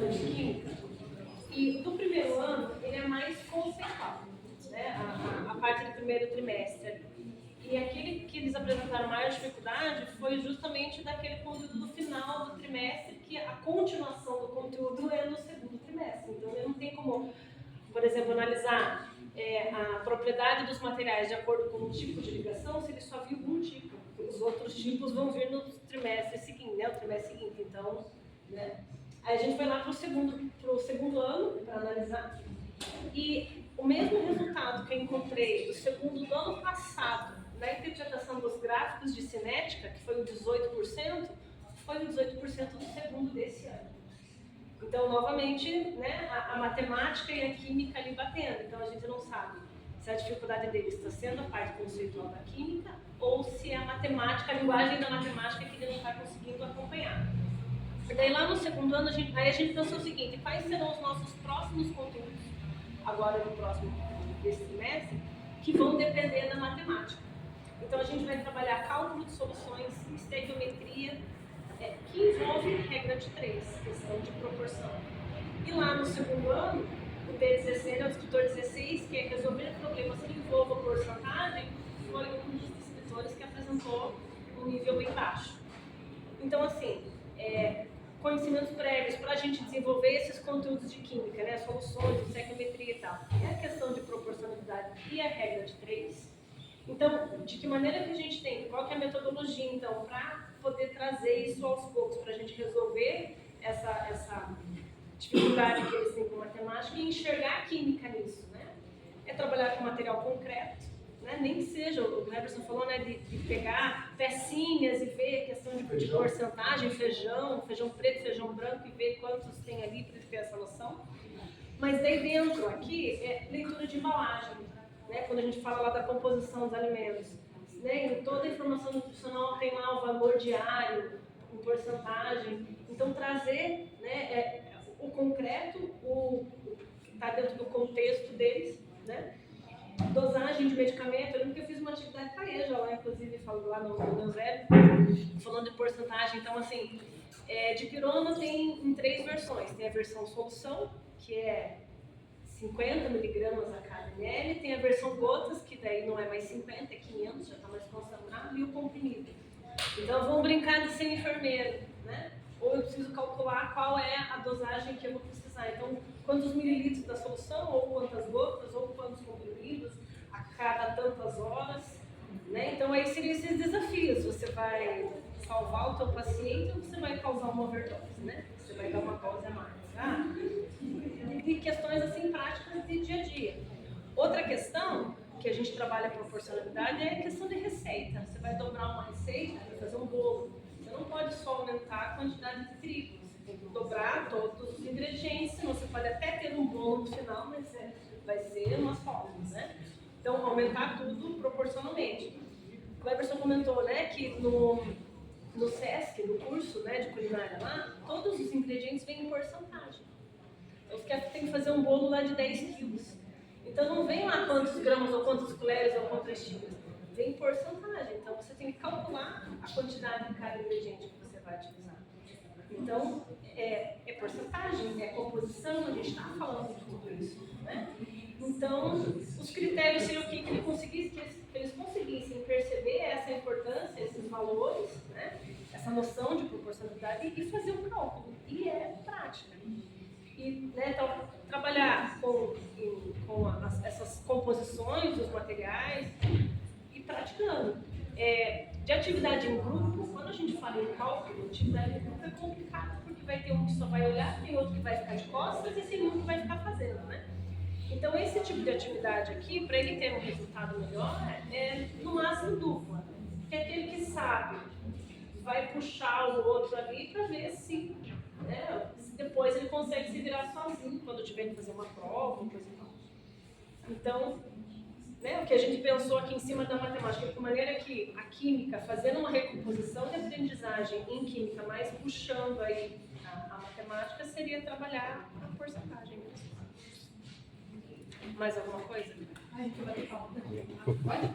questões de química. E do primeiro ano, ele é mais conceitual, né? A parte do primeiro trimestre. E aquele que eles apresentaram maior dificuldade foi justamente daquele conteúdo do final do trimestre, que a continuação do conteúdo é no segundo trimestre. Então, ele não tem como, por exemplo, analisar a propriedade dos materiais de acordo com o tipo de ligação, se ele só viu um tipo. Os outros tipos vão vir no trimestre seguinte, né? O trimestre seguinte. Então, né? Aí a gente foi lá para o segundo ano para analisar. E o mesmo resultado que eu encontrei do segundo do ano passado, na interpretação dos gráficos de cinética, que foi o 18%, foi o 18% do segundo desse ano. Então, novamente, né, a matemática e a química ali batendo. Então, a gente não sabe se a dificuldade deles está sendo a parte conceitual da química ou se é a matemática, a linguagem da matemática que ele não está conseguindo acompanhar. E daí, lá no segundo ano, a gente pensou o seguinte: quais serão os nossos próximos conteúdos, agora no próximo desse semestre, que vão depender da matemática. Então, a gente vai trabalhar cálculo de soluções, estequiometria, que envolve regra de 3, questão de proporção. E lá no segundo ano, o D16, o escritor 16, que é resolver problemas que envolvam porcentagem, foi um dos escritores que apresentou um nível bem baixo. Então, assim, conhecimentos prévios para a gente desenvolver esses conteúdos de química, né, soluções, estequiometria e tal, e a questão de proporcionalidade e a regra de 3. Então, de que maneira que a gente tem, qual que é a metodologia, então, para poder trazer isso aos poucos, para a gente resolver essa dificuldade que eles têm com matemática e enxergar a química nisso, né? É trabalhar com material concreto, né? Nem que seja, o Cleberson falou, né, de pegar pecinhas e ver a questão de porcentagem, feijão preto, feijão branco, e ver quantos tem ali para ter essa noção. Mas daí dentro aqui é leitura de embalagem, né? Quando a gente fala lá da composição dos alimentos, né? Em toda a informação nutricional tem lá o valor diário, em porcentagem. Então, trazer, né, o concreto, o que está dentro do contexto deles, né? Dosagem de medicamento. Eu lembro que eu fiz uma atividade com a EJA lá, inclusive, falando lá no Eusébio, falando de porcentagem. Então, assim, dipirona tem em 3 versões. Tem a versão solução, que é 50 miligramas a cada ml, tem a versão gotas, que daí não é mais 50, é 500, já está mais concentrado, e o comprimido. Então, vamos brincar de ser enfermeiro, né? Ou eu preciso calcular qual é a dosagem que eu vou precisar. Então, quantos mililitros da solução, ou quantas gotas, ou quantos comprimidos, a cada tantas horas, né? Então, aí seriam esses desafios. Você vai salvar o teu paciente ou você vai causar uma overdose, né? Você vai dar uma dose a mais. E questões assim práticas de dia a dia. Outra questão que a gente trabalha a proporcionalidade é a questão de receita. Você vai dobrar uma receita e fazer um bolo. Você não pode só aumentar a quantidade de trigo. Você tem que dobrar todos os ingredientes, senão você pode até ter um bolo no final, mas vai ser umas formas, né? Então, aumentar tudo proporcionalmente. O Cleberson comentou, né, que no SESC, no curso, né, de culinária lá, todos os ingredientes vêm em porcentagem. Então, você tem que fazer um bolo lá de 10 quilos. Então, não vem lá quantos gramas, ou quantas colheres, ou quantas xícaras. Vem em porcentagem. Então, você tem que calcular a quantidade de cada ingrediente que você vai utilizar. Então, é porcentagem, é composição, a gente está falando de tudo isso, né? Então, os critérios seriam que eles conseguissem perceber essa importância, esses valores, né? Essa noção de proporcionalidade e fazer um cálculo. E é prática. E, né, então, trabalhar com essas composições dos materiais e praticando. De atividade em grupo, quando a gente fala em cálculo, atividade em grupo é complicado, porque vai ter um que só vai olhar, tem outro que vai ficar de costas e tem um que vai ficar fazendo, né? Então, esse tipo de atividade aqui, para ele ter um resultado melhor, é no máximo dupla. Porque aquele que sabe vai puxar o outro ali para ver se, né, depois ele consegue se virar sozinho quando tiver que fazer uma prova, coisa e tal. Então, né, o que a gente pensou aqui em cima da matemática, de maneira que a química, fazendo uma recomposição de aprendizagem em química, mais puxando aí a matemática, seria trabalhar a porcentagem mesmo. Mais alguma coisa? Ai, que vai ter palma. Pode?